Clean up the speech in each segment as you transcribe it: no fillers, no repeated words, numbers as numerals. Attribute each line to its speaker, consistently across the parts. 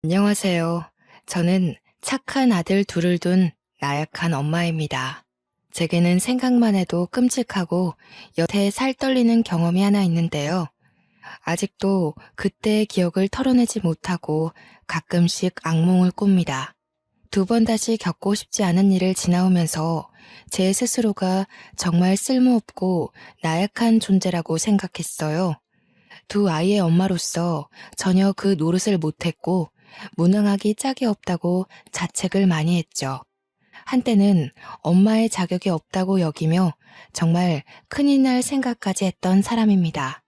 Speaker 1: 안녕하세요. 저는 착한 아들 둘을 둔 나약한 엄마입니다. 제게는 생각만 해도 끔찍하고 여태 살 떨리는 경험이 하나 있는데요. 아직도 그때의 기억을 털어내지 못하고 가끔씩 악몽을 꿉니다. 두 번 다시 겪고 싶지 않은 일을 지나오면서 제 스스로가 정말 쓸모없고 나약한 존재라고 생각했어요. 두 아이의 엄마로서 전혀 그 노릇을 못했고 무능하기 짝이 없다고 자책을 많이 했죠. 한때는 엄마의 자격이 없다고 여기며 정말 큰일 날 생각까지 했던 사람입니다.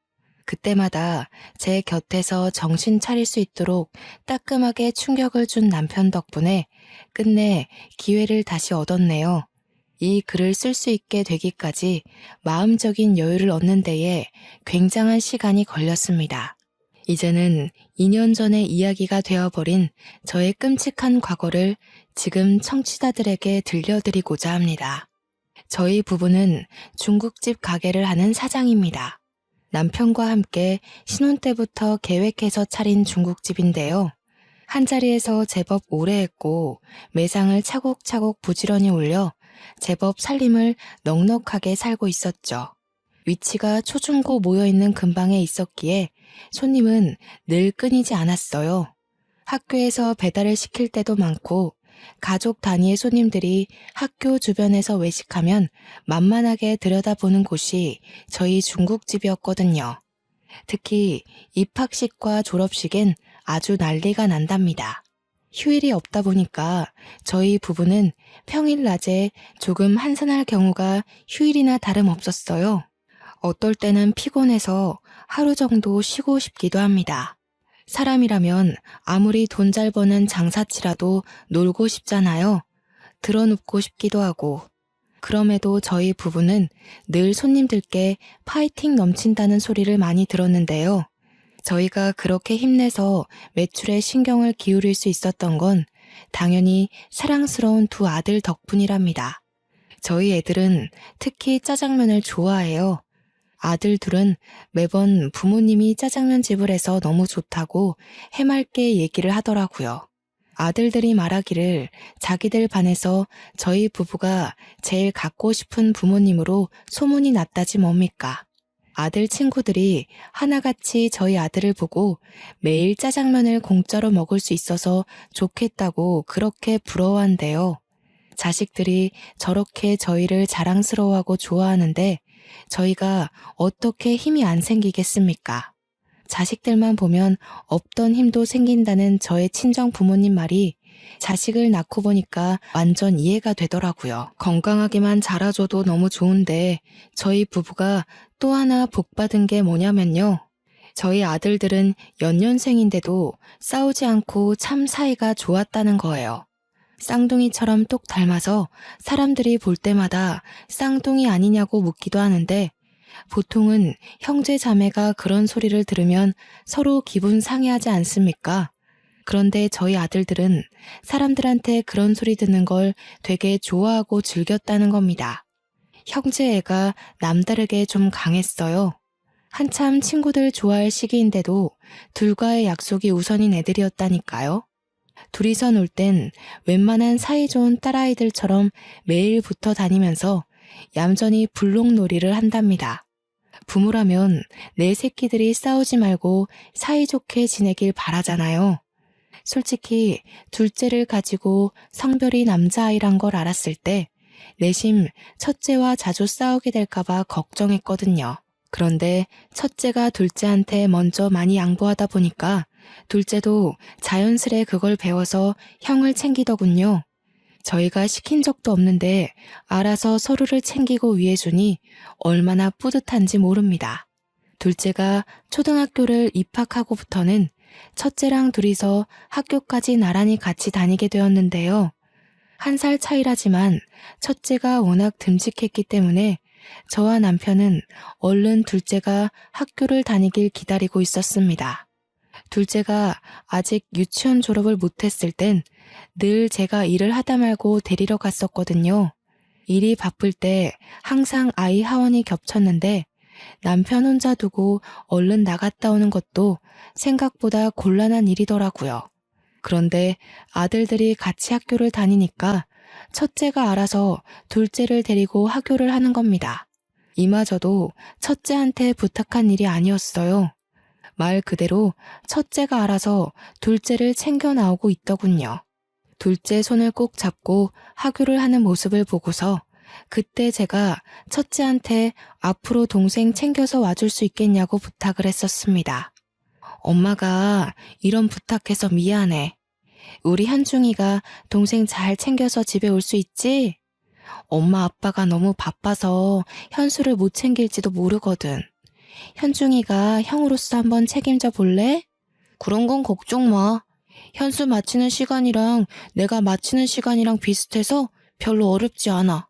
Speaker 1: 그때마다 제 곁에서 정신 차릴 수 있도록 따끔하게 충격을 준 남편 덕분에 끝내 기회를 다시 얻었네요. 이 글을 쓸 수 있게 되기까지 마음적인 여유를 얻는 데에 굉장한 시간이 걸렸습니다. 이제는 2년 전의 이야기가 되어버린 저의 끔찍한 과거를 지금 청취자들에게 들려드리고자 합니다. 저희 부부는 중국집 가게를 하는 사장입니다. 남편과 함께 신혼 때부터 계획해서 차린 중국집인데요. 한자리에서 제법 오래 했고 매상을 차곡차곡 부지런히 올려 제법 살림을 넉넉하게 살고 있었죠. 위치가 초중고 모여있는 근방에 있었기에 손님은 늘 끊이지 않았어요. 학교에서 배달을 시킬 때도 많고 가족 단위의 손님들이 학교 주변에서 외식하면 만만하게 들여다보는 곳이 저희 중국집이었거든요. 특히 입학식과 졸업식엔 아주 난리가 난답니다. 휴일이 없다 보니까 저희 부부는 평일 낮에 조금 한산할 경우가 휴일이나 다름없었어요. 어떨 때는 피곤해서 하루 정도 쉬고 싶기도 합니다. 사람이라면 아무리 돈 잘 버는 장사치라도 놀고 싶잖아요. 드러눕고 싶기도 하고. 그럼에도 저희 부부는 늘 손님들께 파이팅 넘친다는 소리를 많이 들었는데요. 저희가 그렇게 힘내서 매출에 신경을 기울일 수 있었던 건 당연히 사랑스러운 두 아들 덕분이랍니다. 저희 애들은 특히 짜장면을 좋아해요. 아들 둘은 매번 부모님이 짜장면 집을 해서 너무 좋다고 해맑게 얘기를 하더라고요. 아들들이 말하기를 자기들 반에서 저희 부부가 제일 갖고 싶은 부모님으로 소문이 났다지 뭡니까. 아들 친구들이 하나같이 저희 아들을 보고 매일 짜장면을 공짜로 먹을 수 있어서 좋겠다고 그렇게 부러워한대요. 자식들이 저렇게 저희를 자랑스러워하고 좋아하는데 저희가 어떻게 힘이 안 생기겠습니까? 자식들만 보면 없던 힘도 생긴다는 저의 친정 부모님 말이 자식을 낳고 보니까 완전 이해가 되더라고요. 건강하게만 자라줘도 너무 좋은데 저희 부부가 또 하나 복받은 게 뭐냐면요. 저희 아들들은 연년생인데도 싸우지 않고 참 사이가 좋았다는 거예요. 쌍둥이처럼 똑 닮아서 사람들이 볼 때마다 쌍둥이 아니냐고 묻기도 하는데 보통은 형제 자매가 그런 소리를 들으면 서로 기분 상해하지 않습니까? 그런데 저희 아들들은 사람들한테 그런 소리 듣는 걸 되게 좋아하고 즐겼다는 겁니다. 형제 애가 남다르게 좀 강했어요. 한참 친구들 좋아할 시기인데도 둘과의 약속이 우선인 애들이었다니까요. 둘이서 놀 땐 웬만한 사이좋은 딸아이들처럼 매일 붙어 다니면서 얌전히 불록놀이를 한답니다. 부모라면 내 새끼들이 싸우지 말고 사이좋게 지내길 바라잖아요. 솔직히 둘째를 가지고 성별이 남자아이란 걸 알았을 때 내심 첫째와 자주 싸우게 될까봐 걱정했거든요. 그런데 첫째가 둘째한테 먼저 많이 양보하다 보니까 둘째도 자연스레 그걸 배워서 형을 챙기더군요. 저희가 시킨 적도 없는데 알아서 서로를 챙기고 위해주니 얼마나 뿌듯한지 모릅니다. 둘째가 초등학교를 입학하고부터는 첫째랑 둘이서 학교까지 나란히 같이 다니게 되었는데요. 1살 차이라지만 첫째가 워낙 듬직했기 때문에 저와 남편은 얼른 둘째가 학교를 다니길 기다리고 있었습니다. 둘째가 아직 유치원 졸업을 못했을 땐 늘 제가 일을 하다 말고 데리러 갔었거든요. 일이 바쁠 때 항상 아이 하원이 겹쳤는데 남편 혼자 두고 얼른 나갔다 오는 것도 생각보다 곤란한 일이더라고요. 그런데 아들들이 같이 학교를 다니니까 첫째가 알아서 둘째를 데리고 학교를 하는 겁니다. 이마저도 첫째한테 부탁한 일이 아니었어요. 말 그대로 첫째가 알아서 둘째를 챙겨 나오고 있더군요. 둘째 손을 꼭 잡고 학교를 하는 모습을 보고서 그때 제가 첫째한테 앞으로 동생 챙겨서 와줄 수 있겠냐고 부탁을 했었습니다. 엄마가 이런 부탁해서 미안해. 우리 현중이가 동생 잘 챙겨서 집에 올 수 있지? 엄마 아빠가 너무 바빠서 현수를 못 챙길지도 모르거든. 현중이가 형으로서 한번 책임져 볼래? 그런 건 걱정 마. 현수 마치는 시간이랑 내가 마치는 시간이랑 비슷해서 별로 어렵지 않아.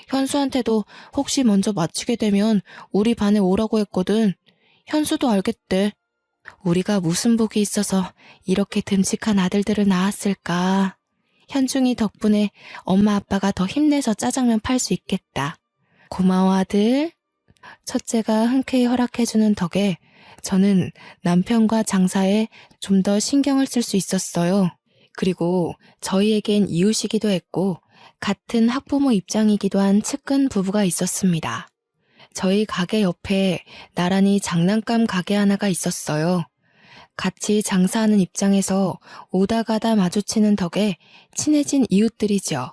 Speaker 1: 현수한테도 혹시 먼저 마치게 되면 우리 반에 오라고 했거든. 현수도 알겠대. 우리가 무슨 복이 있어서 이렇게 듬직한 아들들을 낳았을까. 현중이 덕분에 엄마 아빠가 더 힘내서 짜장면 팔 수 있겠다. 고마워 아들. 첫째가 흔쾌히 허락해주는 덕에 저는 남편과 장사에 좀 더 신경을 쓸 수 있었어요. 그리고 저희에겐 이웃이기도 했고 같은 학부모 입장이기도 한 측근 부부가 있었습니다. 저희 가게 옆에 나란히 장난감 가게 하나가 있었어요. 같이 장사하는 입장에서 오다 가다 마주치는 덕에 친해진 이웃들이죠.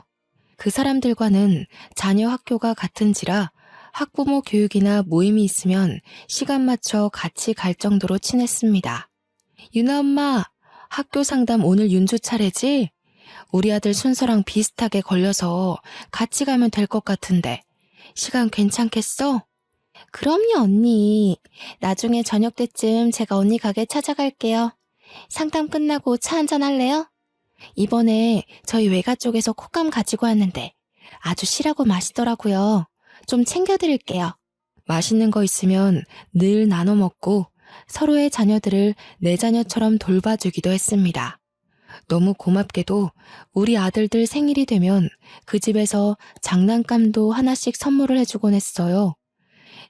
Speaker 1: 그 사람들과는 자녀 학교가 같은지라 학부모 교육이나 모임이 있으면 시간 맞춰 같이 갈 정도로 친했습니다. 유나 엄마, 학교 상담 오늘 윤주 차례지? 우리 아들 순서랑 비슷하게 걸려서 같이 가면 될 것 같은데 시간 괜찮겠어? 그럼요 언니. 나중에 저녁 때쯤 제가 언니 가게 찾아갈게요. 상담 끝나고 차 한잔 할래요? 이번에 저희 외가 쪽에서 콧감 가지고 왔는데 아주 실하고 맛있더라고요. 좀 챙겨드릴게요. 맛있는 거 있으면 늘 나눠 먹고 서로의 자녀들을 내 자녀처럼 돌봐주기도 했습니다. 너무 고맙게도 우리 아들들 생일이 되면 그 집에서 장난감도 하나씩 선물을 해주곤 했어요.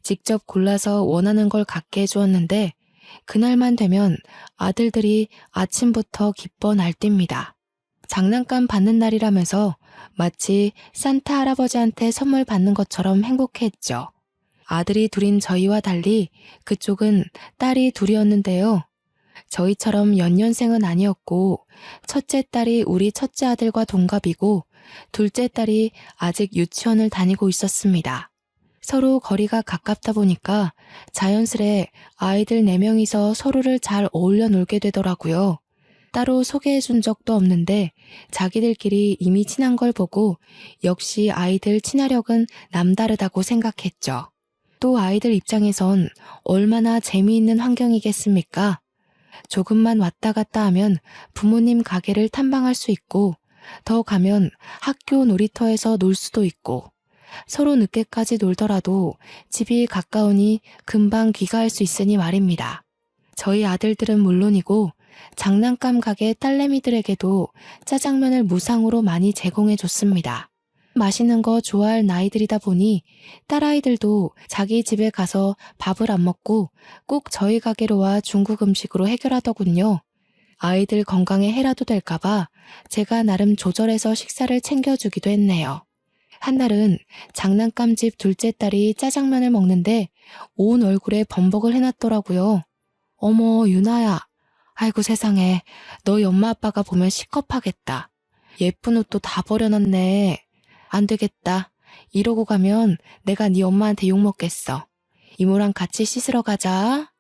Speaker 1: 직접 골라서 원하는 걸 갖게 해주었는데 그날만 되면 아들들이 아침부터 기뻐 날뜁니다. 장난감 받는 날이라면서 마치 산타 할아버지한테 선물 받는 것처럼 행복해했죠. 아들이 둘인 저희와 달리 그쪽은 딸이 둘이었는데요. 저희처럼 연년생은 아니었고 첫째 딸이 우리 첫째 아들과 동갑이고 둘째 딸이 아직 유치원을 다니고 있었습니다. 서로 거리가 가깝다 보니까 자연스레 아이들 4명이서 서로를 잘 어울려 놀게 되더라고요. 따로 소개해 준 적도 없는데 자기들끼리 이미 친한 걸 보고 역시 아이들 친화력은 남다르다고 생각했죠. 또 아이들 입장에선 얼마나 재미있는 환경이겠습니까? 조금만 왔다 갔다 하면 부모님 가게를 탐방할 수 있고 더 가면 학교 놀이터에서 놀 수도 있고 서로 늦게까지 놀더라도 집이 가까우니 금방 귀가할 수 있으니 말입니다. 저희 아들들은 물론이고 장난감 가게 딸내미들에게도 짜장면을 무상으로 많이 제공해 줬습니다. 맛있는 거 좋아할 나이들이다 보니 딸아이들도 자기 집에 가서 밥을 안 먹고 꼭 저희 가게로 와 중국 음식으로 해결하더군요. 아이들 건강에 해라도 될까봐 제가 나름 조절해서 식사를 챙겨주기도 했네요. 한날은 장난감집 둘째 딸이 짜장면을 먹는데 온 얼굴에 범벅을 해놨더라고요. 어머 유나야. 아이고 세상에 너희 엄마 아빠가 보면 시겁하겠다. 예쁜 옷도 다 버려놨네. 안 되겠다. 이러고 가면 내가 네 엄마한테 욕먹겠어. 이모랑 같이 씻으러 가자.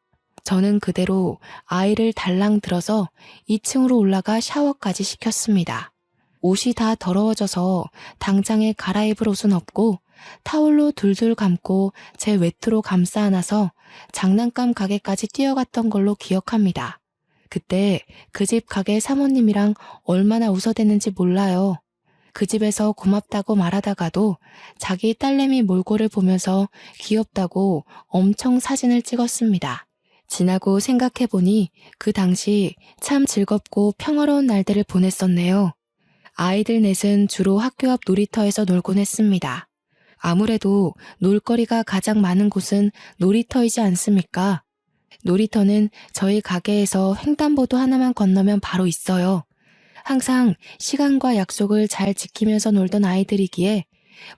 Speaker 1: 저는 그대로 아이를 달랑 들어서 2층으로 올라가 샤워까지 시켰습니다. 옷이 다 더러워져서 당장에 갈아입을 옷은 없고 타올로 둘둘 감고 제 외투로 감싸 안아서 장난감 가게까지 뛰어갔던 걸로 기억합니다. 그때 그 집 가게 사모님이랑 얼마나 웃어댔는지 몰라요. 그 집에서 고맙다고 말하다가도 자기 딸내미 몰골을 보면서 귀엽다고 엄청 사진을 찍었습니다. 지나고 생각해보니 그 당시 참 즐겁고 평화로운 날들을 보냈었네요. 아이들 넷은 주로 학교 앞 놀이터에서 놀곤 했습니다. 아무래도 놀거리가 가장 많은 곳은 놀이터이지 않습니까? 놀이터는 저희 가게에서 횡단보도 하나만 건너면 바로 있어요. 항상 시간과 약속을 잘 지키면서 놀던 아이들이기에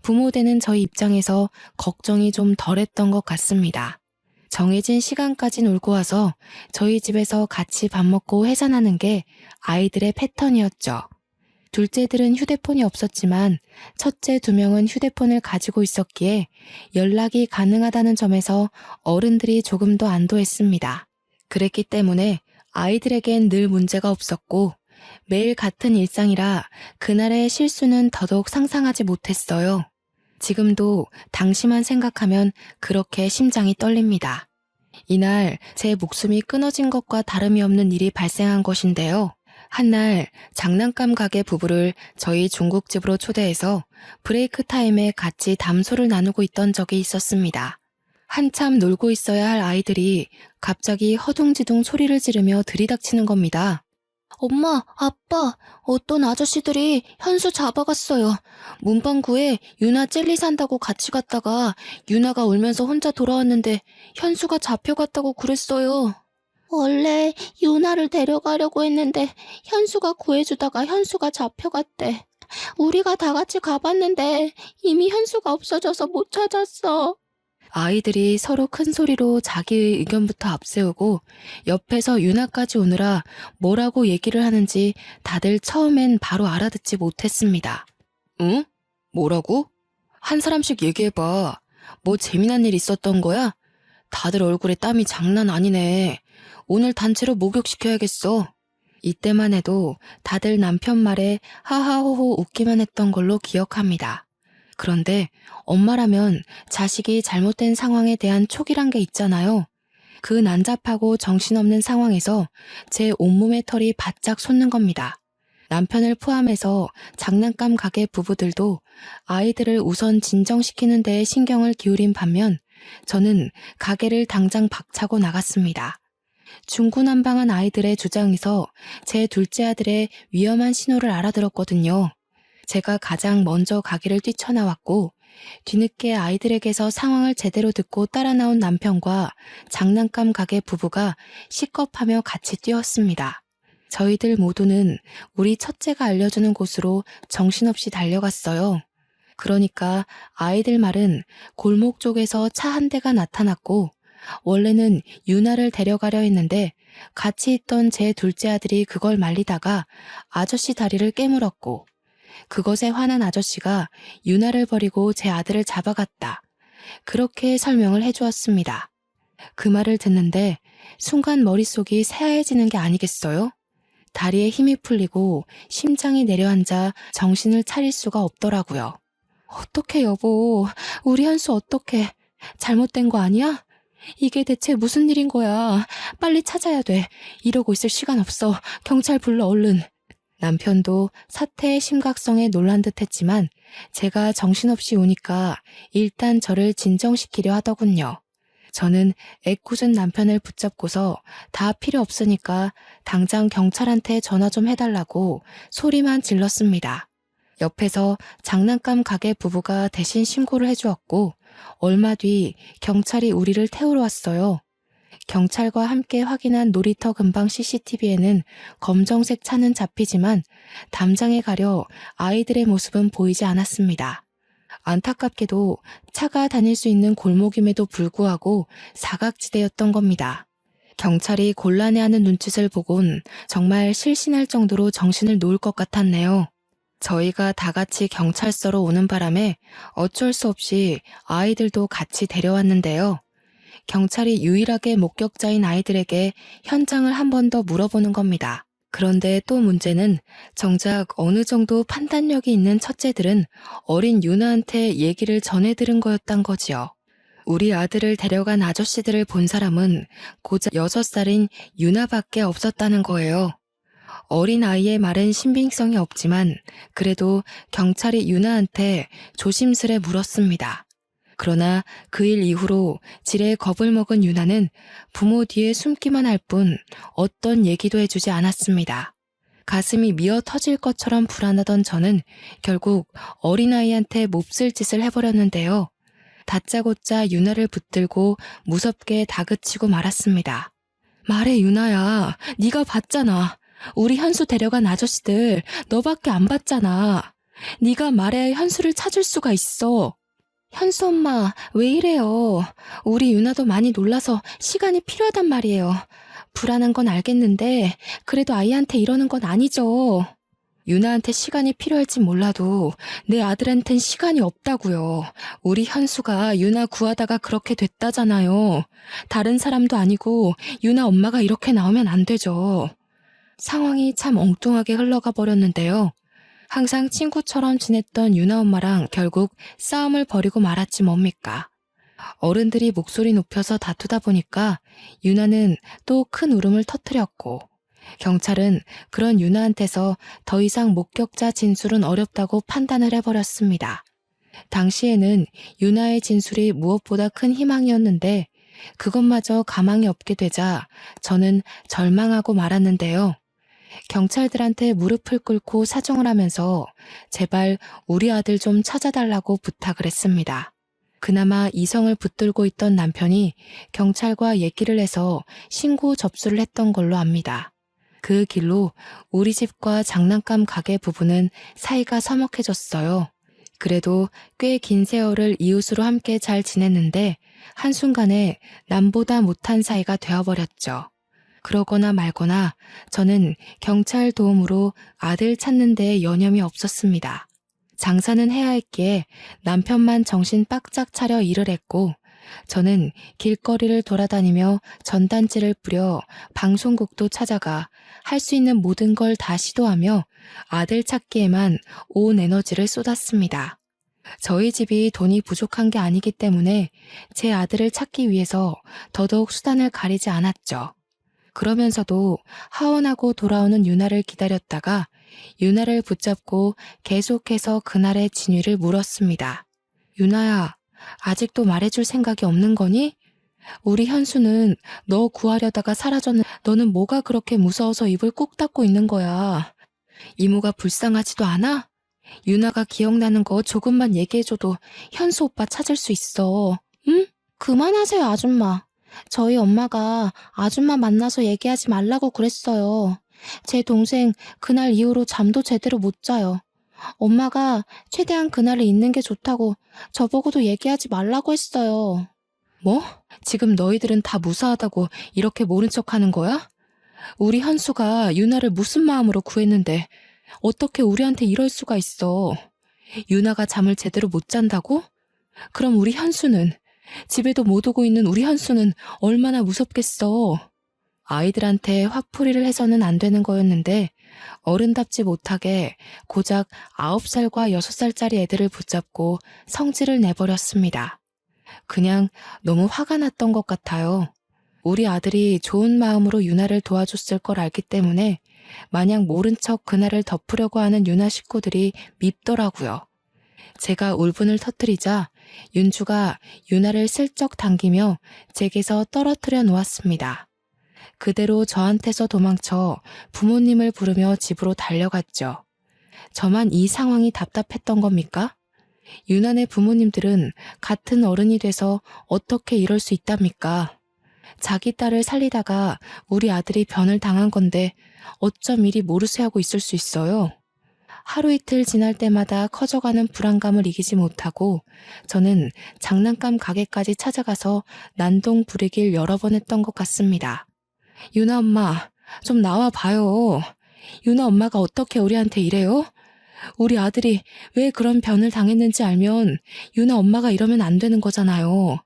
Speaker 1: 부모 되는 저희 입장에서 걱정이 좀 덜했던 것 같습니다. 정해진 시간까지 놀고 와서 저희 집에서 같이 밥 먹고 해산하는 게 아이들의 패턴이었죠. 둘째들은 휴대폰이 없었지만 첫째 2명은 휴대폰을 가지고 있었기에 연락이 가능하다는 점에서 어른들이 조금 더 안도했습니다. 그랬기 때문에 아이들에겐 늘 문제가 없었고 매일 같은 일상이라 그날의 실수는 더더욱 상상하지 못했어요. 지금도 당시만 생각하면 그렇게 심장이 떨립니다. 이날 제 목숨이 끊어진 것과 다름이 없는 일이 발생한 것인데요. 한날 장난감 가게 부부를 저희 중국집으로 초대해서 브레이크 타임에 같이 담소를 나누고 있던 적이 있었습니다. 한참 놀고 있어야 할 아이들이 갑자기 허둥지둥 소리를 지르며 들이닥치는 겁니다. 엄마, 아빠, 어떤 아저씨들이 현수 잡아갔어요. 문방구에 유나 젤리 산다고 같이 갔다가 유나가 울면서 혼자 돌아왔는데 현수가 잡혀갔다고 그랬어요. 원래 유나를 데려가려고 했는데 현수가 구해주다가 현수가 잡혀갔대. 우리가 다 같이 가봤는데 이미 현수가 없어져서 못 찾았어. 아이들이 서로 큰 소리로 자기의 의견부터 앞세우고 옆에서 유나까지 오느라 뭐라고 얘기를 하는지 다들 처음엔 바로 알아듣지 못했습니다. 응? 뭐라고? 한 사람씩 얘기해봐. 뭐 재미난 일 있었던 거야? 다들 얼굴에 땀이 장난 아니네. 오늘 단체로 목욕시켜야겠어. 이때만 해도 다들 남편 말에 하하호호 웃기만 했던 걸로 기억합니다. 그런데 엄마라면 자식이 잘못된 상황에 대한 촉이란 게 있잖아요. 그 난잡하고 정신없는 상황에서 제 온몸의 털이 바짝 솟는 겁니다. 남편을 포함해서 장난감 가게 부부들도 아이들을 우선 진정시키는 데에 신경을 기울인 반면 저는 가게를 당장 박차고 나갔습니다. 중구난방한 아이들의 주장에서 제 둘째 아들의 위험한 신호를 알아들었거든요. 제가 가장 먼저 가게를 뛰쳐나왔고 뒤늦게 아이들에게서 상황을 제대로 듣고 따라 나온 남편과 장난감 가게 부부가 시겁하며 같이 뛰었습니다. 저희들 모두는 우리 첫째가 알려주는 곳으로 정신없이 달려갔어요. 그러니까 아이들 말은 골목 쪽에서 차 한 대가 나타났고 원래는 유나를 데려가려 했는데 같이 있던 제 둘째 아들이 그걸 말리다가 아저씨 다리를 깨물었고 그것에 화난 아저씨가 유나를 버리고 제 아들을 잡아갔다. 그렇게 설명을 해주었습니다. 그 말을 듣는데 순간 머릿속이 새하얘지는 게 아니겠어요? 다리에 힘이 풀리고 심장이 내려앉아 정신을 차릴 수가 없더라고요. 어떡해 여보, 우리 현수 어떡해. 잘못된 거 아니야? 이게 대체 무슨 일인 거야. 빨리 찾아야 돼. 이러고 있을 시간 없어. 경찰 불러 얼른. 남편도 사태의 심각성에 놀란 듯 했지만 제가 정신없이 우니까 일단 저를 진정시키려 하더군요. 저는 애꿎은 남편을 붙잡고서 다 필요 없으니까 당장 경찰한테 전화 좀 해달라고 소리만 질렀습니다. 옆에서 장난감 가게 부부가 대신 신고를 해주었고 얼마 뒤 경찰이 우리를 태우러 왔어요. 경찰과 함께 확인한 놀이터 근방 CCTV에는 검정색 차는 잡히지만 담장에 가려 아이들의 모습은 보이지 않았습니다. 안타깝게도 차가 다닐 수 있는 골목임에도 불구하고 사각지대였던 겁니다. 경찰이 곤란해하는 눈짓을 보곤 정말 실신할 정도로 정신을 놓을 것 같았네요. 저희가 다 같이 경찰서로 오는 바람에 어쩔 수 없이 아이들도 같이 데려왔는데요. 경찰이 유일하게 목격자인 아이들에게 현장을 한 번 더 물어보는 겁니다. 그런데 또 문제는 정작 어느 정도 판단력이 있는 첫째들은 어린 유나한테 얘기를 전해 들은 거였단 거지요. 우리 아들을 데려간 아저씨들을 본 사람은 고작 6살인 유나밖에 없었다는 거예요. 어린 아이의 말은 신빙성이 없지만 그래도 경찰이 유나한테 조심스레 물었습니다. 그러나 그 일 이후로 지레 겁을 먹은 유나는 부모 뒤에 숨기만 할 뿐 어떤 얘기도 해주지 않았습니다. 가슴이 미어 터질 것처럼 불안하던 저는 결국 어린아이한테 몹쓸 짓을 해버렸는데요. 다짜고짜 유나를 붙들고 무섭게 다그치고 말았습니다. 말해 유나야, 네가 봤잖아. 우리 현수 데려간 아저씨들 너밖에 안 봤잖아. 네가 말해야 현수를 찾을 수가 있어. 현수 엄마, 왜 이래요? 우리 유나도 많이 놀라서 시간이 필요하단 말이에요. 불안한 건 알겠는데 그래도 아이한테 이러는 건 아니죠. 유나한테 시간이 필요할진 몰라도 내 아들한텐 시간이 없다고요. 우리 현수가 유나 구하다가 그렇게 됐다잖아요. 다른 사람도 아니고 유나 엄마가 이렇게 나오면 안 되죠. 상황이 참 엉뚱하게 흘러가 버렸는데요. 항상 친구처럼 지냈던 유나 엄마랑 결국 싸움을 벌이고 말았지 뭡니까. 어른들이 목소리 높여서 다투다 보니까 유나는 또 큰 울음을 터뜨렸고, 경찰은 그런 유나한테서 더 이상 목격자 진술은 어렵다고 판단을 해버렸습니다. 당시에는 유나의 진술이 무엇보다 큰 희망이었는데 그것마저 가망이 없게 되자 저는 절망하고 말았는데요. 경찰들한테 무릎을 꿇고 사정을 하면서 제발 우리 아들 좀 찾아달라고 부탁을 했습니다. 그나마 이성을 붙들고 있던 남편이 경찰과 얘기를 해서 신고 접수를 했던 걸로 압니다. 그 길로 우리 집과 장난감 가게 부부는 사이가 서먹해졌어요. 그래도 꽤 긴 세월을 이웃으로 함께 잘 지냈는데 한순간에 남보다 못한 사이가 되어버렸죠. 그러거나 말거나 저는 경찰 도움으로 아들 찾는 데 여념이 없었습니다. 장사는 해야 했기에 남편만 정신 바짝 차려 일을 했고 저는 길거리를 돌아다니며 전단지를 뿌려 방송국도 찾아가 할 수 있는 모든 걸 다 시도하며 아들 찾기에만 온 에너지를 쏟았습니다. 저희 집이 돈이 부족한 게 아니기 때문에 제 아들을 찾기 위해서 더더욱 수단을 가리지 않았죠. 그러면서도 하원하고 돌아오는 유나를 기다렸다가 유나를 붙잡고 계속해서 그날의 진위를 물었습니다. 유나야, 아직도 말해줄 생각이 없는 거니? 우리 현수는 너 구하려다가 사라졌는데 너는 뭐가 그렇게 무서워서 입을 꾹 닫고 있는 거야? 이모가 불쌍하지도 않아? 유나가 기억나는 거 조금만 얘기해줘도 현수 오빠 찾을 수 있어. 응? 그만하세요, 아줌마. 저희 엄마가 아줌마 만나서 얘기하지 말라고 그랬어요. 제 동생 그날 이후로 잠도 제대로 못 자요. 엄마가 최대한 그날을 잊는 게 좋다고 저보고도 얘기하지 말라고 했어요. 뭐? 지금 너희들은 다 무사하다고 이렇게 모른 척하는 거야? 우리 현수가 유나를 무슨 마음으로 구했는데 어떻게 우리한테 이럴 수가 있어? 유나가 잠을 제대로 못 잔다고? 그럼 우리 현수는, 집에도 못 오고 있는 우리 현수는 얼마나 무섭겠어. 아이들한테 화풀이를 해서는 안 되는 거였는데 어른답지 못하게 고작 9살과 6살짜리 애들을 붙잡고 성질을 내버렸습니다. 그냥 너무 화가 났던 것 같아요. 우리 아들이 좋은 마음으로 유나를 도와줬을 걸 알기 때문에 마냥 모른 척 그날을 덮으려고 하는 유나 식구들이 밉더라고요. 제가 울분을 터뜨리자 윤주가 유나를 슬쩍 당기며 제게서 떨어뜨려 놓았습니다. 그대로 저한테서 도망쳐 부모님을 부르며 집으로 달려갔죠. 저만 이 상황이 답답했던 겁니까? 유나네 부모님들은 같은 어른이 돼서 어떻게 이럴 수 있답니까? 자기 딸을 살리다가 우리 아들이 변을 당한 건데 어쩜 이리 모르쇠하고 있을 수 있어요? 하루 이틀 지날 때마다 커져가는 불안감을 이기지 못하고 저는 장난감 가게까지 찾아가서 난동 부리길 여러 번 했던 것 같습니다. 유나 엄마, 좀 나와 봐요. 유나 엄마가 어떻게 우리한테 이래요? 우리 아들이 왜 그런 변을 당했는지 알면 유나 엄마가 이러면 안 되는 거잖아요.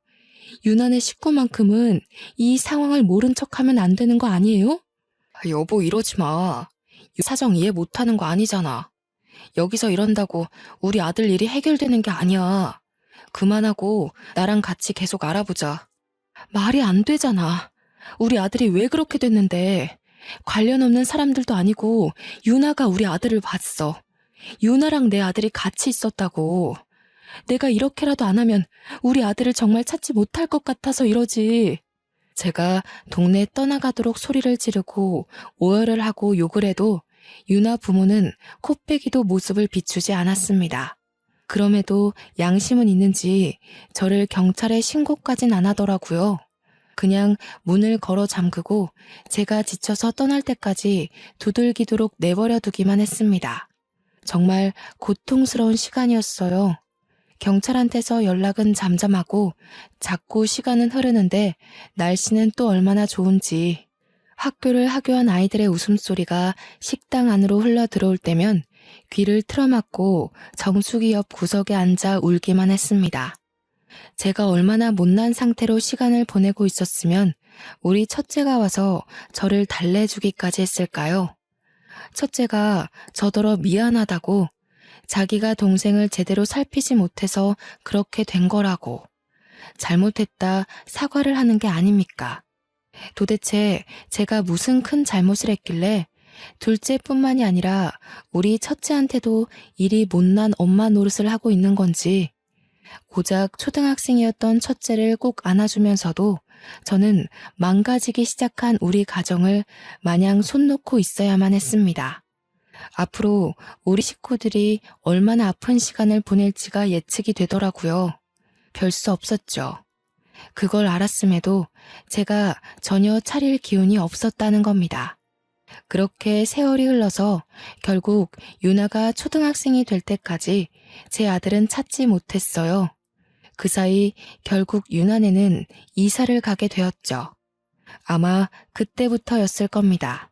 Speaker 1: 유나네 식구만큼은 이 상황을 모른 척하면 안 되는 거 아니에요? 여보, 이러지 마. 사정 이해 못하는 거 아니잖아. 여기서 이런다고 우리 아들 일이 해결되는 게 아니야. 그만하고 나랑 같이 계속 알아보자. 말이 안 되잖아. 우리 아들이 왜 그렇게 됐는데. 관련 없는 사람들도 아니고 유나가 우리 아들을 봤어. 유나랑 내 아들이 같이 있었다고. 내가 이렇게라도 안 하면 우리 아들을 정말 찾지 못할 것 같아서 이러지. 제가 동네에 떠나가도록 소리를 지르고 오열을 하고 욕을 해도 유나 부모는 코빼기도 모습을 비추지 않았습니다. 그럼에도 양심은 있는지 저를 경찰에 신고까진 안 하더라고요. 그냥 문을 걸어 잠그고 제가 지쳐서 떠날 때까지 두들기도록 내버려 두기만 했습니다. 정말 고통스러운 시간이었어요. 경찰한테서 연락은 잠잠하고 자꾸 시간은 흐르는데 날씨는 또 얼마나 좋은지. 학교를 하교한 아이들의 웃음소리가 식당 안으로 흘러 들어올 때면 귀를 틀어막고 정수기 옆 구석에 앉아 울기만 했습니다. 제가 얼마나 못난 상태로 시간을 보내고 있었으면 우리 첫째가 와서 저를 달래주기까지 했을까요? 첫째가 저더러 미안하다고, 자기가 동생을 제대로 살피지 못해서 그렇게 된 거라고, 잘못했다 사과를 하는 게 아닙니까? 도대체 제가 무슨 큰 잘못을 했길래 둘째뿐만이 아니라 우리 첫째한테도 이리 못난 엄마 노릇을 하고 있는 건지. 고작 초등학생이었던 첫째를 꼭 안아주면서도 저는 망가지기 시작한 우리 가정을 마냥 손 놓고 있어야만 했습니다. 앞으로 우리 식구들이 얼마나 아픈 시간을 보낼지가 예측이 되더라고요. 별 수 없었죠. 그걸 알았음에도 제가 전혀 차릴 기운이 없었다는 겁니다. 그렇게 세월이 흘러서 결국 유나가 초등학생이 될 때까지 제 아들은 찾지 못했어요. 그 사이 결국 유나네는 이사를 가게 되었죠. 아마 그때부터였을 겁니다.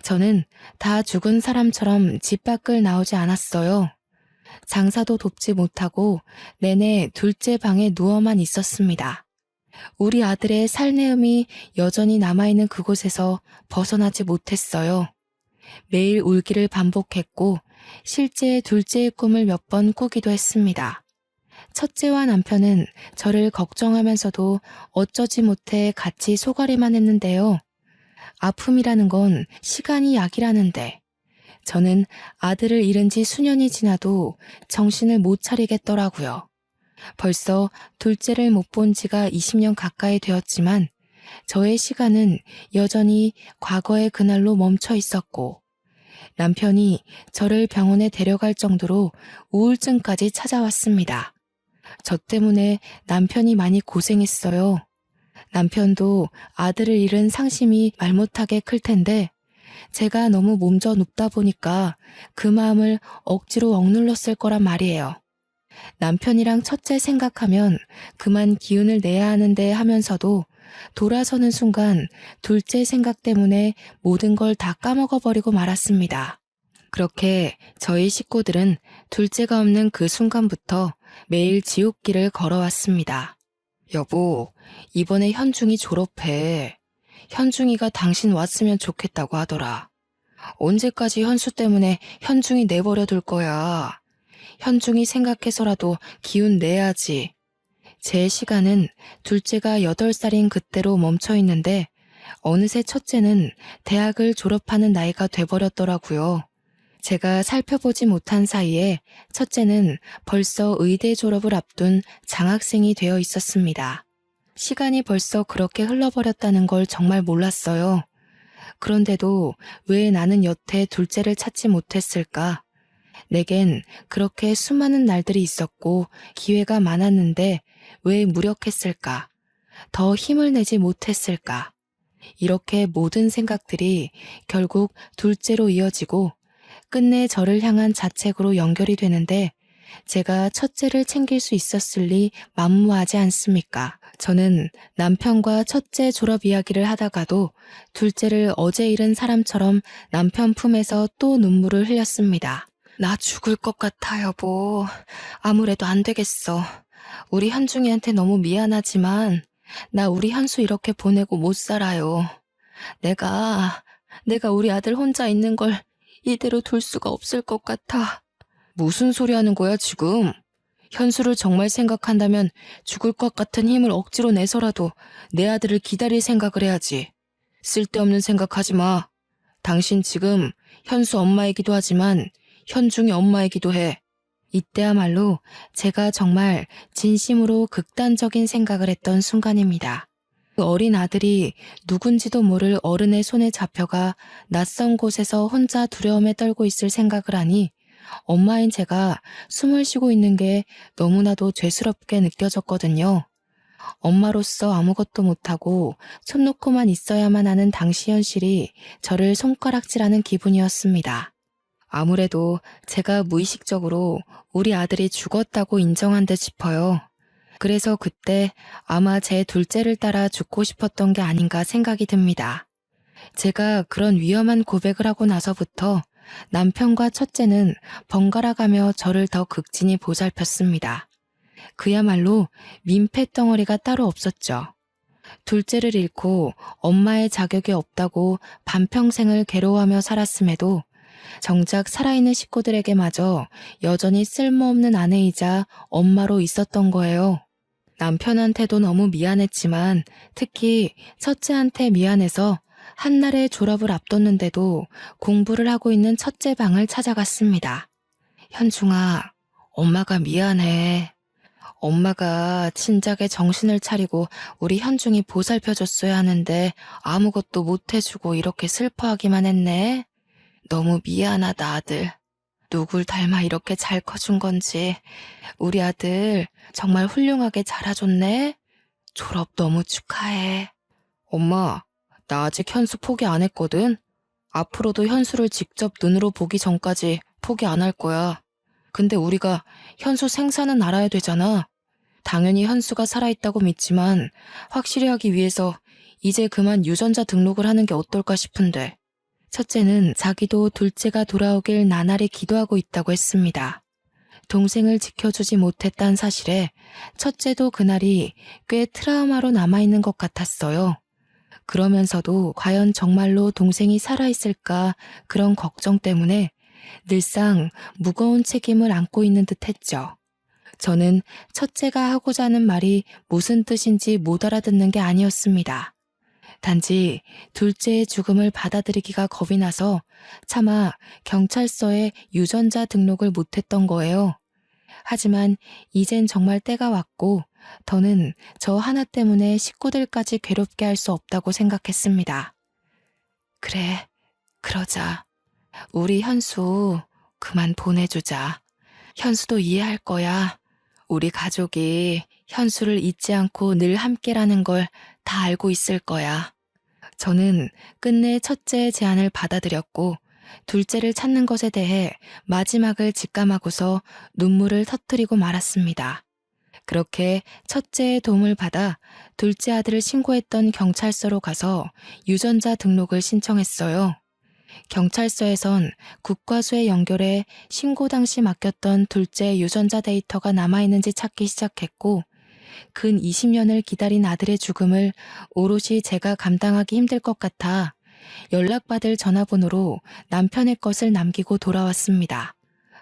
Speaker 1: 저는 다 죽은 사람처럼 집 밖을 나오지 않았어요. 장사도 돕지 못하고 내내 둘째 방에 누워만 있었습니다. 우리 아들의 살내음이 여전히 남아있는 그곳에서 벗어나지 못했어요. 매일 울기를 반복했고 실제 둘째의 꿈을 몇 번 꾸기도 했습니다. 첫째와 남편은 저를 걱정하면서도 어쩌지 못해 같이 소가리만 했는데요. 아픔이라는 건 시간이 약이라는데 저는 아들을 잃은 지 수년이 지나도 정신을 못 차리겠더라고요. 벌써 둘째를 못 본 지가 20년 가까이 되었지만 저의 시간은 여전히 과거의 그날로 멈춰 있었고 남편이 저를 병원에 데려갈 정도로 우울증까지 찾아왔습니다. 저 때문에 남편이 많이 고생했어요. 남편도 아들을 잃은 상심이 말 못하게 클 텐데 제가 너무 몸져 눕다 보니까 그 마음을 억지로 억눌렀을 거란 말이에요. 남편이랑 첫째 생각하면 그만 기운을 내야 하는데 하면서도 돌아서는 순간 둘째 생각 때문에 모든 걸 다 까먹어버리고 말았습니다. 그렇게 저희 식구들은 둘째가 없는 그 순간부터 매일 지옥길을 걸어왔습니다. 여보, 이번에 현중이 졸업해. 현중이가 당신 왔으면 좋겠다고 하더라. 언제까지 현수 때문에 현중이 내버려 둘 거야. 현중이 생각해서라도 기운 내야지. 제 시간은 둘째가 8살인 그때로 멈춰 있는데 어느새 첫째는 대학을 졸업하는 나이가 돼버렸더라고요. 제가 살펴보지 못한 사이에 첫째는 벌써 의대 졸업을 앞둔 장학생이 되어 있었습니다. 시간이 벌써 그렇게 흘러버렸다는 걸 정말 몰랐어요. 그런데도 왜 나는 여태 둘째를 찾지 못했을까? 내겐 그렇게 수많은 날들이 있었고 기회가 많았는데 왜 무력했을까? 더 힘을 내지 못했을까? 이렇게 모든 생각들이 결국 둘째로 이어지고 끝내 저를 향한 자책으로 연결이 되는데 제가 첫째를 챙길 수 있었을 리 만무하지 않습니까? 저는 남편과 첫째 졸업 이야기를 하다가도 둘째를 어제 잃은 사람처럼 남편 품에서 또 눈물을 흘렸습니다. 나 죽을 것 같아, 여보. 아무래도 안 되겠어. 우리 현중이한테 너무 미안하지만 나 우리 현수 이렇게 보내고 못 살아요. 내가 우리 아들 혼자 있는 걸 이대로 둘 수가 없을 것 같아. 무슨 소리 하는 거야, 지금? 현수를 정말 생각한다면 죽을 것 같은 힘을 억지로 내서라도 내 아들을 기다릴 생각을 해야지. 쓸데없는 생각하지 마. 당신 지금 현수 엄마이기도 하지만 현중이 엄마이기도 해. 이때야말로 제가 정말 진심으로 극단적인 생각을 했던 순간입니다. 그 어린 아들이 누군지도 모를 어른의 손에 잡혀가 낯선 곳에서 혼자 두려움에 떨고 있을 생각을 하니 엄마인 제가 숨을 쉬고 있는 게 너무나도 죄스럽게 느껴졌거든요. 엄마로서 아무것도 못하고 손 놓고만 있어야만 하는 당시 현실이 저를 손가락질하는 기분이었습니다. 아무래도 제가 무의식적으로 우리 아들이 죽었다고 인정한 듯 싶어요. 그래서 그때 아마 제 둘째를 따라 죽고 싶었던 게 아닌가 생각이 듭니다. 제가 그런 위험한 고백을 하고 나서부터 남편과 첫째는 번갈아가며 저를 더 극진히 보살폈습니다. 그야말로 민폐 덩어리가 따로 없었죠. 둘째를 잃고 엄마의 자격이 없다고 반평생을 괴로워하며 살았음에도 정작 살아있는 식구들에게마저 여전히 쓸모없는 아내이자 엄마로 있었던 거예요. 남편한테도 너무 미안했지만 특히 첫째한테 미안해서 한날의 졸업을 앞뒀는데도 공부를 하고 있는 첫째 방을 찾아갔습니다. 현중아, 엄마가 미안해. 엄마가 진작에 정신을 차리고 우리 현중이 보살펴줬어야 하는데 아무것도 못해주고 이렇게 슬퍼하기만 했네. 너무 미안하다, 아들. 누굴 닮아 이렇게 잘 커준 건지. 우리 아들 정말 훌륭하게 자라줬네. 졸업 너무 축하해. 엄마, 나 아직 현수 포기 안 했거든. 앞으로도 현수를 직접 눈으로 보기 전까지 포기 안 할 거야. 근데 우리가 현수 생사는 알아야 되잖아. 당연히 현수가 살아있다고 믿지만 확실히 하기 위해서 이제 그만 유전자 등록을 하는 게 어떨까 싶은데. 첫째는 자기도 둘째가 돌아오길 나날이 기도하고 있다고 했습니다. 동생을 지켜주지 못했다는 사실에 첫째도 그날이 꽤 트라우마로 남아있는 것 같았어요. 그러면서도 과연 정말로 동생이 살아있을까 그런 걱정 때문에 늘상 무거운 책임을 안고 있는 듯 했죠. 저는 첫째가 하고자 하는 말이 무슨 뜻인지 못 알아듣는 게 아니었습니다. 단지 둘째의 죽음을 받아들이기가 겁이 나서 차마 경찰서에 유전자 등록을 못했던 거예요. 하지만 이젠 정말 때가 왔고 더는 저 하나 때문에 식구들까지 괴롭게 할 수 없다고 생각했습니다. 그래, 그러자. 우리 현수 그만 보내주자. 현수도 이해할 거야. 우리 가족이 현수를 잊지 않고 늘 함께라는 걸 다 알고 있을 거야. 저는 끝내 첫째의 제안을 받아들였고 둘째를 찾는 것에 대해 마지막을 직감하고서 눈물을 터뜨리고 말았습니다. 그렇게 첫째의 도움을 받아 둘째 아들을 신고했던 경찰서로 가서 유전자 등록을 신청했어요. 경찰서에선 국과수에 연결해 신고 당시 맡겼던 둘째 유전자 데이터가 남아있는지 찾기 시작했고 근 20년을 기다린 아들의 죽음을 오롯이 제가 감당하기 힘들 것 같아 연락받을 전화번호로 남편의 것을 남기고 돌아왔습니다.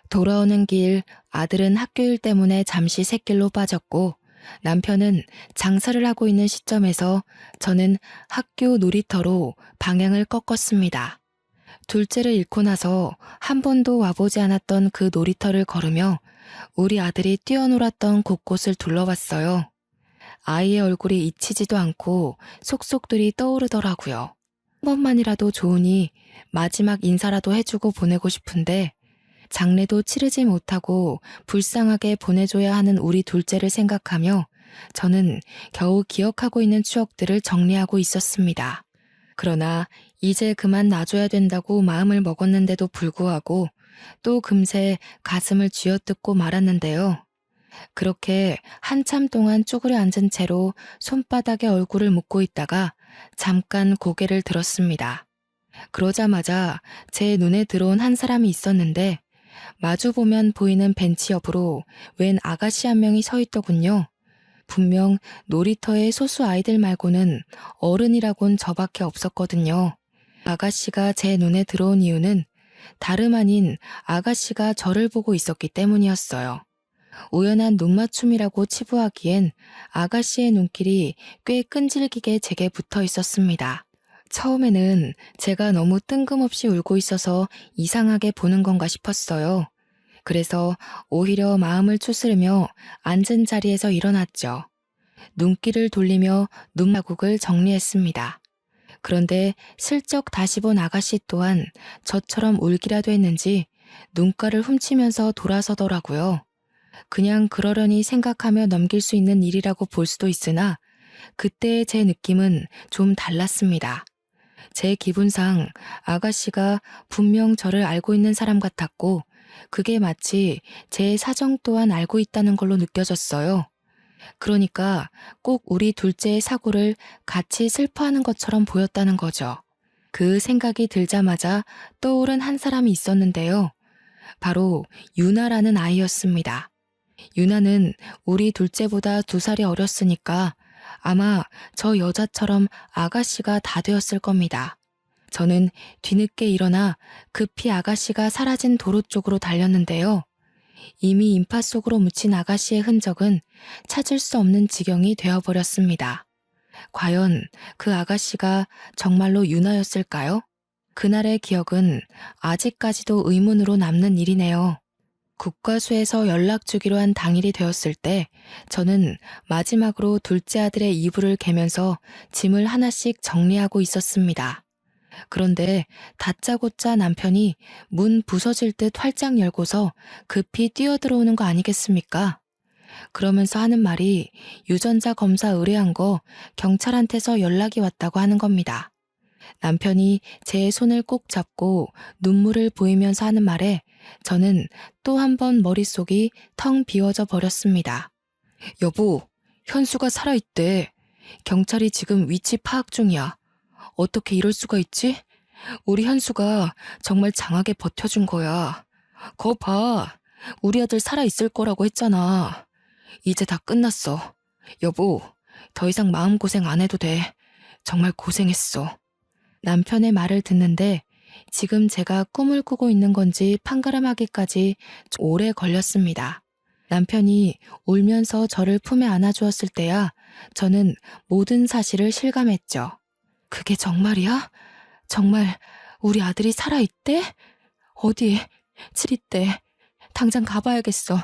Speaker 1: 돌아오는 길 아들은 학교일 때문에 잠시 샛길로 빠졌고 남편은 장사를 하고 있는 시점에서 저는 학교 놀이터로 방향을 꺾었습니다. 둘째를 잃고 나서 한 번도 와보지 않았던 그 놀이터를 걸으며 우리 아들이 뛰어놀았던 곳곳을 둘러봤어요. 아이의 얼굴이 잊히지도 않고 속속들이 떠오르더라고요. 한 번만이라도 좋으니 마지막 인사라도 해주고 보내고 싶은데 장례도 치르지 못하고 불쌍하게 보내줘야 하는 우리 둘째를 생각하며 저는 겨우 기억하고 있는 추억들을 정리하고 있었습니다. 그러나 이제 그만 놔줘야 된다고 마음을 먹었는데도 불구하고 또 금세 가슴을 쥐어뜯고 말았는데요. 그렇게 한참 동안 쭈그려 앉은 채로 손바닥에 얼굴을 묻고 있다가 잠깐 고개를 들었습니다. 그러자마자 제 눈에 들어온 한 사람이 있었는데 마주보면 보이는 벤치 옆으로 웬 아가씨 한 명이 서 있더군요. 분명 놀이터의 소수 아이들 말고는 어른이라곤 저밖에 없었거든요. 아가씨가 제 눈에 들어온 이유는 다름 아닌 아가씨가 저를 보고 있었기 때문이었어요. 우연한 눈맞춤이라고 치부하기엔 아가씨의 눈길이 꽤 끈질기게 제게 붙어 있었습니다. 처음에는 제가 너무 뜬금없이 울고 있어서 이상하게 보는 건가 싶었어요. 그래서 오히려 마음을 추스르며 앉은 자리에서 일어났죠. 눈길을 돌리며 눈마국을 정리했습니다. 그런데 슬쩍 다시 본 아가씨 또한 저처럼 울기라도 했는지 눈가를 훔치면서 돌아서더라고요. 그냥 그러려니 생각하며 넘길 수 있는 일이라고 볼 수도 있으나 그때의 제 느낌은 좀 달랐습니다. 제 기분상 아가씨가 분명 저를 알고 있는 사람 같았고 그게 마치 제 사정 또한 알고 있다는 걸로 느껴졌어요. 그러니까 꼭 우리 둘째의 사고를 같이 슬퍼하는 것처럼 보였다는 거죠. 그 생각이 들자마자 떠오른 한 사람이 있었는데요. 바로 유나라는 아이였습니다. 유나는 우리 둘째보다 2살이 어렸으니까 아마 저 여자처럼 아가씨가 다 되었을 겁니다. 저는 뒤늦게 일어나 급히 아가씨가 사라진 도로 쪽으로 달렸는데요. 이미 인파 속으로 묻힌 아가씨의 흔적은 찾을 수 없는 지경이 되어버렸습니다. 과연 그 아가씨가 정말로 유나였을까요? 그날의 기억은 아직까지도 의문으로 남는 일이네요. 국과수에서 연락 주기로 한 당일이 되었을 때 저는 마지막으로 둘째 아들의 이불을 개면서 짐을 하나씩 정리하고 있었습니다. 그런데 다짜고짜 남편이 문 부서질 듯 활짝 열고서 급히 뛰어들어오는 거 아니겠습니까? 그러면서 하는 말이 유전자 검사 의뢰한 거 경찰한테서 연락이 왔다고 하는 겁니다. 남편이 제 손을 꼭 잡고 눈물을 보이면서 하는 말에 저는 또 한 번 머릿속이 텅 비워져 버렸습니다. 여보, 현수가 살아있대. 경찰이 지금 위치 파악 중이야. 어떻게 이럴 수가 있지? 우리 현수가 정말 장하게 버텨준 거야. 거 봐. 우리 아들 살아있을 거라고 했잖아. 이제 다 끝났어. 여보, 더 이상 마음고생 안 해도 돼. 정말 고생했어. 남편의 말을 듣는데 지금 제가 꿈을 꾸고 있는 건지 판가름하기까지 오래 걸렸습니다. 남편이 울면서 저를 품에 안아주었을 때야 저는 모든 사실을 실감했죠. 그게 정말이야? 정말 우리 아들이 살아있대? 어디? 7위 때. 당장 가봐야겠어.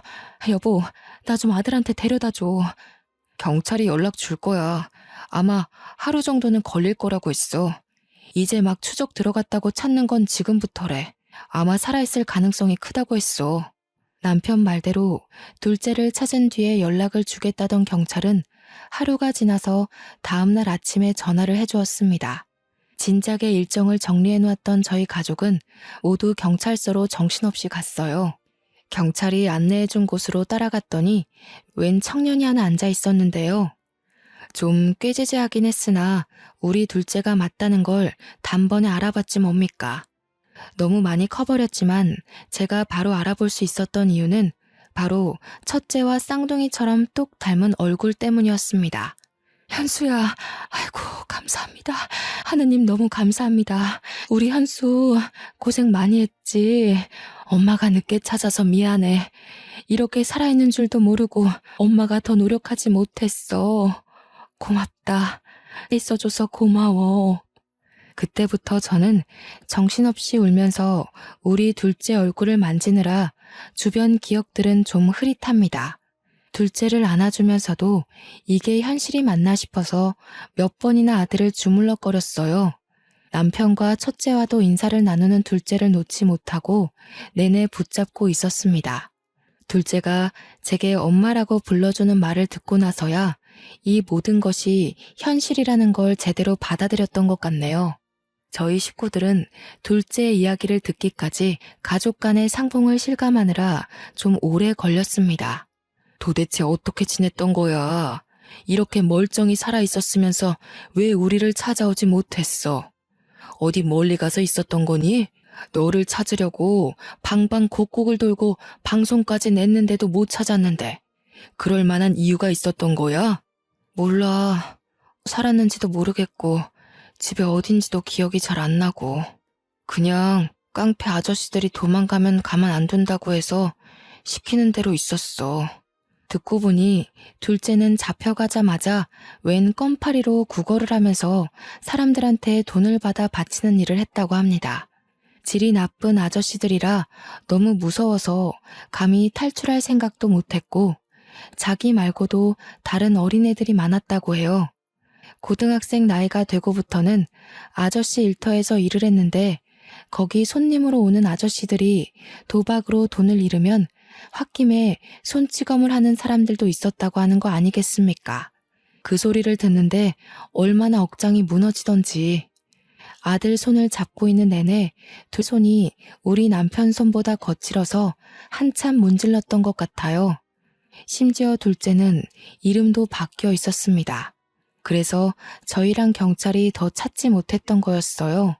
Speaker 1: 여보, 나 좀 아들한테 데려다줘. 경찰이 연락 줄 거야. 아마 하루 정도는 걸릴 거라고 했어. 이제 막 추적 들어갔다고 찾는 건 지금부터래. 아마 살아있을 가능성이 크다고 했어. 남편 말대로 둘째를 찾은 뒤에 연락을 주겠다던 경찰은 하루가 지나서 다음날 아침에 전화를 해주었습니다. 진작에 일정을 정리해 놓았던 저희 가족은 모두 경찰서로 정신없이 갔어요. 경찰이 안내해 준 곳으로 따라갔더니 웬 청년이 하나 앉아 있었는데요. 좀 꾀지지하긴 했으나 우리 둘째가 맞다는 걸 단번에 알아봤지 뭡니까. 너무 많이 커버렸지만 제가 바로 알아볼 수 있었던 이유는 바로 첫째와 쌍둥이처럼 똑 닮은 얼굴 때문이었습니다. 현수야, 아이고 감사합니다. 하느님 너무 감사합니다. 우리 현수 고생 많이 했지. 엄마가 늦게 찾아서 미안해. 이렇게 살아있는 줄도 모르고 엄마가 더 노력하지 못했어. 고맙다. 있어줘서 고마워. 그때부터 저는 정신없이 울면서 우리 둘째 얼굴을 만지느라 주변 기억들은 좀 흐릿합니다. 둘째를 안아주면서도 이게 현실이 맞나 싶어서 몇 번이나 아들을 주물럭거렸어요. 남편과 첫째와도 인사를 나누는 둘째를 놓지 못하고 내내 붙잡고 있었습니다. 둘째가 제게 엄마라고 불러주는 말을 듣고 나서야 이 모든 것이 현실이라는 걸 제대로 받아들였던 것 같네요. 저희 식구들은 둘째의 이야기를 듣기까지 가족 간의 상봉을 실감하느라 좀 오래 걸렸습니다. 도대체 어떻게 지냈던 거야? 이렇게 멀쩡히 살아있었으면서 왜 우리를 찾아오지 못했어? 어디 멀리 가서 있었던 거니? 너를 찾으려고 방방곡곡을 돌고 방송까지 냈는데도 못 찾았는데 그럴 만한 이유가 있었던 거야? 몰라. 살았는지도 모르겠고 집에 어딘지도 기억이 잘 안 나고 그냥 깡패 아저씨들이 도망가면 가만 안 둔다고 해서 시키는 대로 있었어. 듣고 보니 둘째는 잡혀가자마자 웬 껌파리로 구걸을 하면서 사람들한테 돈을 받아 바치는 일을 했다고 합니다. 질이 나쁜 아저씨들이라 너무 무서워서 감히 탈출할 생각도 못했고 자기 말고도 다른 어린애들이 많았다고 해요. 고등학생 나이가 되고부터는 아저씨 일터에서 일을 했는데 거기 손님으로 오는 아저씨들이 도박으로 돈을 잃으면 홧김에 손찌검을 하는 사람들도 있었다고 하는 거 아니겠습니까? 그 소리를 듣는데 얼마나 억장이 무너지던지. 아들 손을 잡고 있는 내내 두 손이 우리 남편 손보다 거칠어서 한참 문질렀던 것 같아요. 심지어 둘째는 이름도 바뀌어 있었습니다. 그래서 저희랑 경찰이 더 찾지 못했던 거였어요.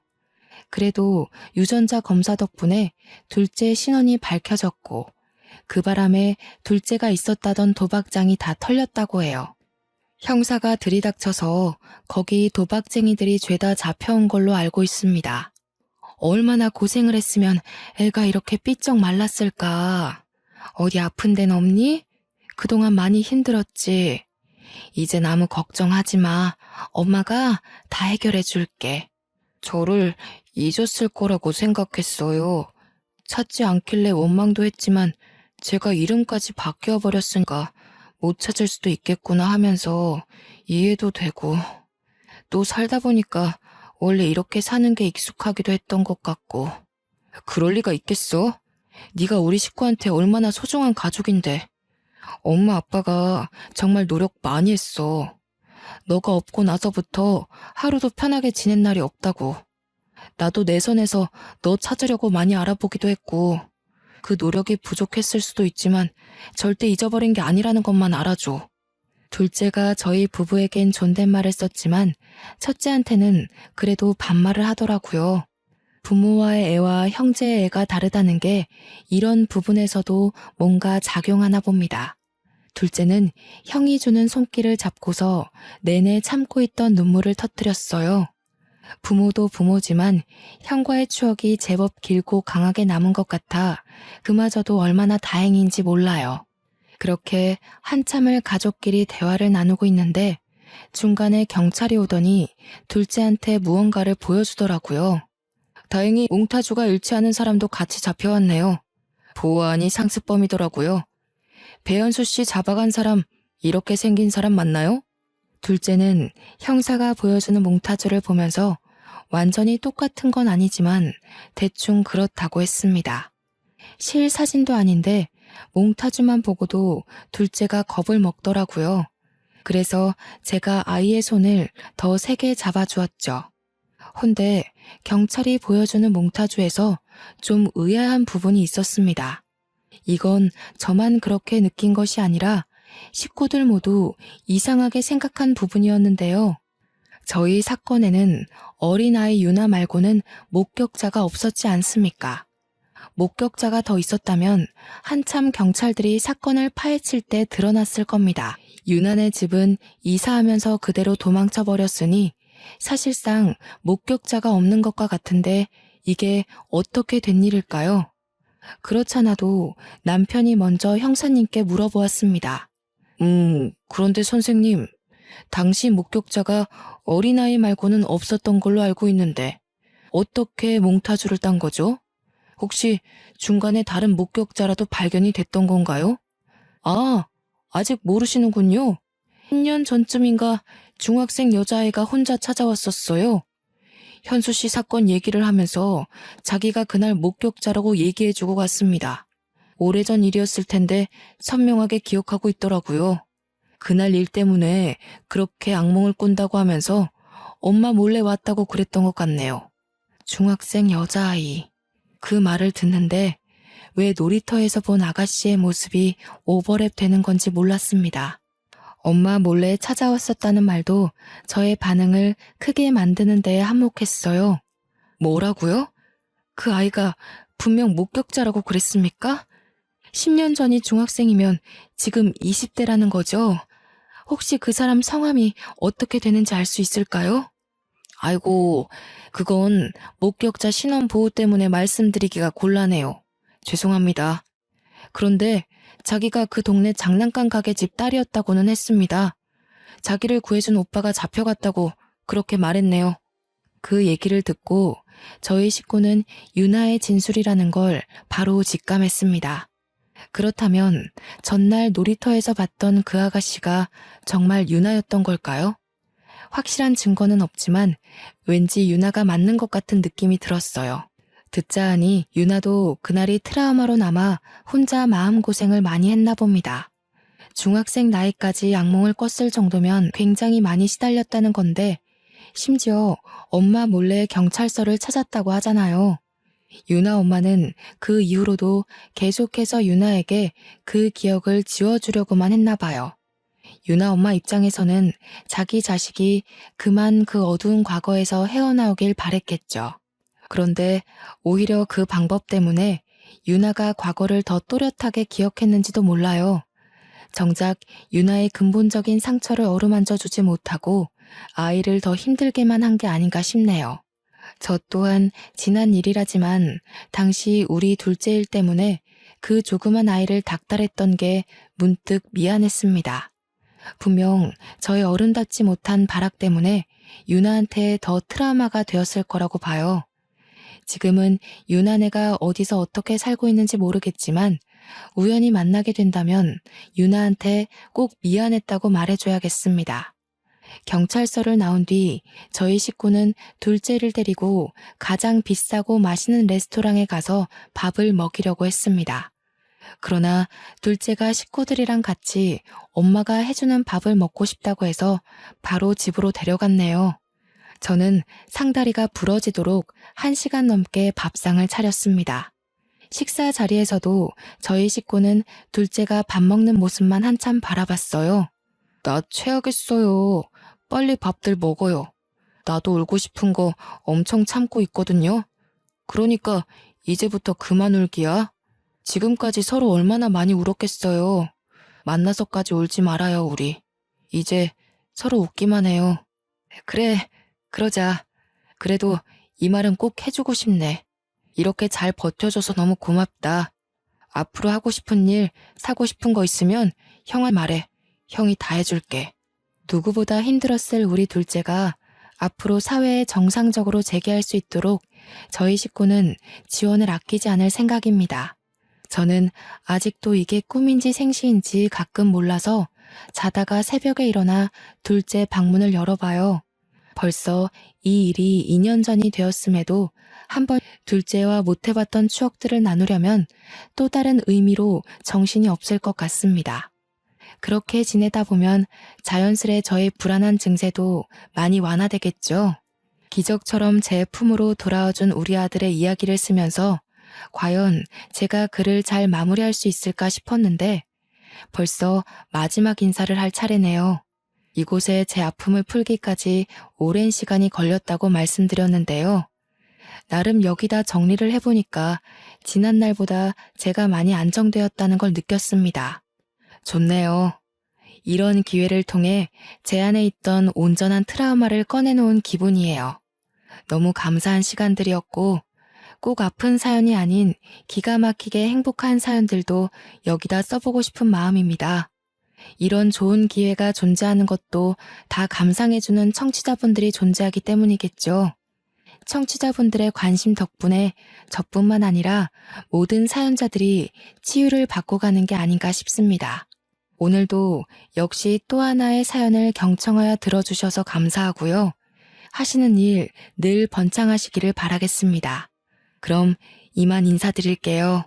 Speaker 1: 그래도 유전자 검사 덕분에 둘째 신원이 밝혀졌고 그 바람에 둘째가 있었다던 도박장이 다 털렸다고 해요. 형사가 들이닥쳐서 거기 도박쟁이들이 죄다 잡혀온 걸로 알고 있습니다. 얼마나 고생을 했으면 애가 이렇게 삐쩍 말랐을까. 어디 아픈 데는 없니? 그동안 많이 힘들었지. 이젠 아무 걱정하지 마. 엄마가 다 해결해 줄게. 저를 잊었을 거라고 생각했어요. 찾지 않길래 원망도 했지만 제가 이름까지 바뀌어 버렸으니까 못 찾을 수도 있겠구나 하면서 이해도 되고, 또 살다 보니까 원래 이렇게 사는 게 익숙하기도 했던 것 같고. 그럴 리가 있겠어? 네가 우리 식구한테 얼마나 소중한 가족인데. 엄마 아빠가 정말 노력 많이 했어. 너가 없고 나서부터 하루도 편하게 지낸 날이 없다고. 나도 내 선에서 너 찾으려고 많이 알아보기도 했고, 그 노력이 부족했을 수도 있지만 절대 잊어버린 게 아니라는 것만 알아줘. 둘째가 저희 부부에겐 존댓말을 썼지만 첫째한테는 그래도 반말을 하더라고요. 부모와의 애와 형제의 애가 다르다는 게 이런 부분에서도 뭔가 작용하나 봅니다. 둘째는 형이 주는 손길을 잡고서 내내 참고 있던 눈물을 터뜨렸어요. 부모도 부모지만 형과의 추억이 제법 길고 강하게 남은 것 같아 그마저도 얼마나 다행인지 몰라요. 그렇게 한참을 가족끼리 대화를 나누고 있는데 중간에 경찰이 오더니 둘째한테 무언가를 보여주더라고요. 다행히 몽타주가 잃지 않은 사람도 같이 잡혀왔네요. 보아하니 상습범이더라고요. 배현수 씨 잡아간 사람 이렇게 생긴 사람 맞나요? 둘째는 형사가 보여주는 몽타주를 보면서 완전히 똑같은 건 아니지만 대충 그렇다고 했습니다. 실 사진도 아닌데 몽타주만 보고도 둘째가 겁을 먹더라고요. 그래서 제가 아이의 손을 더 세게 잡아주었죠. 헌데 경찰이 보여주는 몽타주에서 좀 의아한 부분이 있었습니다. 이건 저만 그렇게 느낀 것이 아니라 식구들 모두 이상하게 생각한 부분이었는데요. 저희 사건에는 어린아이 유나 말고는 목격자가 없었지 않습니까? 목격자가 더 있었다면 한참 경찰들이 사건을 파헤칠 때 드러났을 겁니다. 유나네 집은 이사하면서 그대로 도망쳐 버렸으니 사실상 목격자가 없는 것과 같은데 이게 어떻게 된 일일까요? 그렇잖아도 남편이 먼저 형사님께 물어보았습니다. 그런데 선생님, 당시 목격자가 어린아이 말고는 없었던 걸로 알고 있는데 어떻게 몽타주를 딴 거죠? 혹시 중간에 다른 목격자라도 발견이 됐던 건가요? 아, 아직 모르시는군요. 10년 전쯤인가 중학생 여자아이가 혼자 찾아왔었어요. 현수 씨 사건 얘기를 하면서 자기가 그날 목격자라고 얘기해주고 갔습니다. 오래전 일이었을 텐데 선명하게 기억하고 있더라고요. 그날 일 때문에 그렇게 악몽을 꾼다고 하면서 엄마 몰래 왔다고 그랬던 것 같네요. 중학생 여자아이. 그 말을 듣는데 왜 놀이터에서 본 아가씨의 모습이 오버랩 되는 건지 몰랐습니다. 엄마 몰래 찾아왔었다는 말도 저의 반응을 크게 만드는 데에 한몫했어요. 뭐라고요? 그 아이가 분명 목격자라고 그랬습니까? 10년 전이 중학생이면 지금 20대라는 거죠? 혹시 그 사람 성함이 어떻게 되는지 알 수 있을까요? 아이고, 그건 목격자 신원 보호 때문에 말씀드리기가 곤란해요. 죄송합니다. 그런데 자기가 그 동네 장난감 가게 집 딸이었다고는 했습니다. 자기를 구해준 오빠가 잡혀갔다고 그렇게 말했네요. 그 얘기를 듣고 저희 식구는 유나의 진술이라는 걸 바로 직감했습니다. 그렇다면 전날 놀이터에서 봤던 그 아가씨가 정말 유나였던 걸까요? 확실한 증거는 없지만 왠지 유나가 맞는 것 같은 느낌이 들었어요. 듣자 하니 유나도 그날이 트라우마로 남아 혼자 마음고생을 많이 했나 봅니다. 중학생 나이까지 악몽을 꿨을 정도면 굉장히 많이 시달렸다는 건데 심지어 엄마 몰래 경찰서를 찾았다고 하잖아요. 유나 엄마는 그 이후로도 계속해서 유나에게 그 기억을 지워주려고만 했나 봐요. 유나 엄마 입장에서는 자기 자식이 그만 그 어두운 과거에서 헤어나오길 바랬겠죠. 그런데 오히려 그 방법 때문에 유나가 과거를 더 또렷하게 기억했는지도 몰라요. 정작 유나의 근본적인 상처를 어루만져 주지 못하고 아이를 더 힘들게만 한 게 아닌가 싶네요. 저 또한 지난 일이라지만 당시 우리 둘째 일 때문에 그 조그만 아이를 닥달했던 게 문득 미안했습니다. 분명 저의 어른답지 못한 발악 때문에 유나한테 더 트라우마가 되었을 거라고 봐요. 지금은 유나네가 어디서 어떻게 살고 있는지 모르겠지만 우연히 만나게 된다면 유나한테 꼭 미안했다고 말해줘야겠습니다. 경찰서를 나온 뒤 저희 식구는 둘째를 데리고 가장 비싸고 맛있는 레스토랑에 가서 밥을 먹이려고 했습니다. 그러나 둘째가 식구들이랑 같이 엄마가 해주는 밥을 먹고 싶다고 해서 바로 집으로 데려갔네요. 저는 상다리가 부러지도록 1시간 넘게 밥상을 차렸습니다. 식사 자리에서도 저희 식구는 둘째가 밥 먹는 모습만 한참 바라봤어요. 나 체하겠어요. 빨리 밥들 먹어요. 나도 울고 싶은 거 엄청 참고 있거든요. 그러니까 이제부터 그만 울기야. 지금까지 서로 얼마나 많이 울었겠어요. 만나서까지 울지 말아요, 우리. 이제 서로 웃기만 해요. 그래, 그러자. 그래도 이 말은 꼭 해주고 싶네. 이렇게 잘 버텨줘서 너무 고맙다. 앞으로 하고 싶은 일, 사고 싶은 거 있으면 형한테 말해. 형이 다 해줄게. 누구보다 힘들었을 우리 둘째가 앞으로 사회에 정상적으로 재기할 수 있도록 저희 식구는 지원을 아끼지 않을 생각입니다. 저는 아직도 이게 꿈인지 생시인지 가끔 몰라서 자다가 새벽에 일어나 둘째 방문을 열어봐요. 벌써 이 일이 2년 전이 되었음에도 한번 둘째와 못해봤던 추억들을 나누려면 또 다른 의미로 정신이 없을 것 같습니다. 그렇게 지내다 보면 자연스레 저의 불안한 증세도 많이 완화되겠죠. 기적처럼 제 품으로 돌아와준 우리 아들의 이야기를 쓰면서 과연 제가 글을 잘 마무리할 수 있을까 싶었는데 벌써 마지막 인사를 할 차례네요. 이곳에 제 아픔을 풀기까지 오랜 시간이 걸렸다고 말씀드렸는데요. 나름 여기다 정리를 해보니까 지난날보다 제가 많이 안정되었다는 걸 느꼈습니다. 좋네요. 이런 기회를 통해 제 안에 있던 온전한 트라우마를 꺼내놓은 기분이에요. 너무 감사한 시간들이었고 꼭 아픈 사연이 아닌 기가 막히게 행복한 사연들도 여기다 써보고 싶은 마음입니다. 이런 좋은 기회가 존재하는 것도 다 감상해주는 청취자분들이 존재하기 때문이겠죠. 청취자분들의 관심 덕분에 저뿐만 아니라 모든 사연자들이 치유를 받고 가는 게 아닌가 싶습니다. 오늘도 역시 또 하나의 사연을 경청하여 들어주셔서 감사하고요. 하시는 일 늘 번창하시기를 바라겠습니다. 그럼 이만 인사드릴게요.